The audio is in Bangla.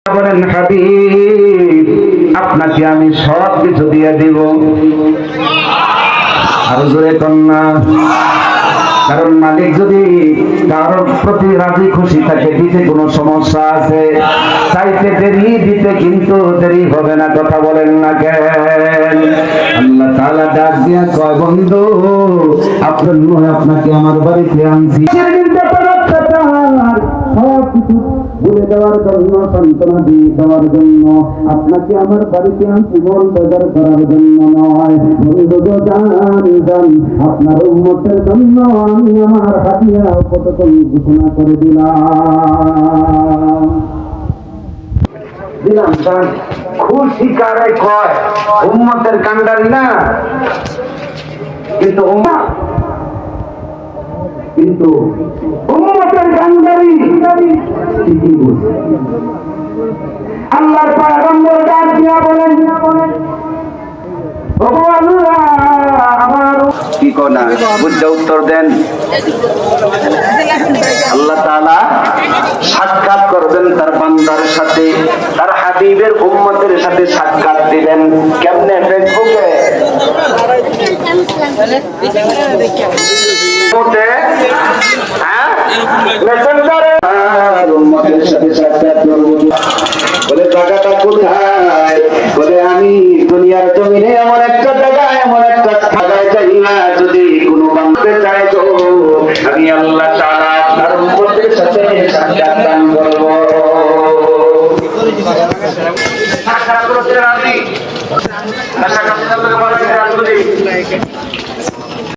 বলেন হাবিব, আপনাকে আমি সব কিছু দিয়ে দিব। আরো জোরে কন্যা। কারণ মালিক যদি কারোর প্রতি রাজি খুশি থাকে, দিতে কোনো সমস্যা আছে? চাইতে দেরি, দিতে কিন্তু দেরি হবে না। কথা বলেন না কেন? আল্লাহ তাআলা ডাক দিয়া কয়, বন্ধু আপনাকে আমার বাড়িতে আনছি সব কিছু বলে দেওয়ার জন্য, সান্ত্বনা দিয়ে দেওয়ার জন্য। আপনাকে আমার বাড়িতে আনছি মন বাজার করার জন্য নয়। বন্ধু গো জান, আপনার উম্মতের জন্য আমি আমার হাতিয়া প্রটোকল ঘোষণা করে দিলাম। খুশি কারে কয়? উম্মতের কান্ডারি না, কিন্তু উম্মতের কান্ডারি ঠিকই বলছে। আল্লাহর পয়গম্বর ডাক দিয়া বলেন, ওগো আল্লাহ, আমার কি কোনা বুঝে উত্তর দেন। আল্লাহ তাআলা সাক্ষাৎ করবেন তার বান্দার সাথে, তার হাবিবের উম্মতের সাথে সাক্ষাৎ দিবেন। কেমনে? ফেসবুকে, মেসেঞ্জারে উম্মতের সাথে সাক্ষাৎ করব। বলে জায়গাটা কোথায়? বলে আমি দুনিয়ার জমিনে এমন একটা জায়গায়, এমন একটা জায়গায় যাই না, যদি কোনো বান্দা চায় তো আমি আল্লাহ তাআলা তার উম্মতের সাথে সাক্ষাৎ দান করব। সাক্ষাৎ করতে রাজি না? সাক্ষাৎ করতে রাজি?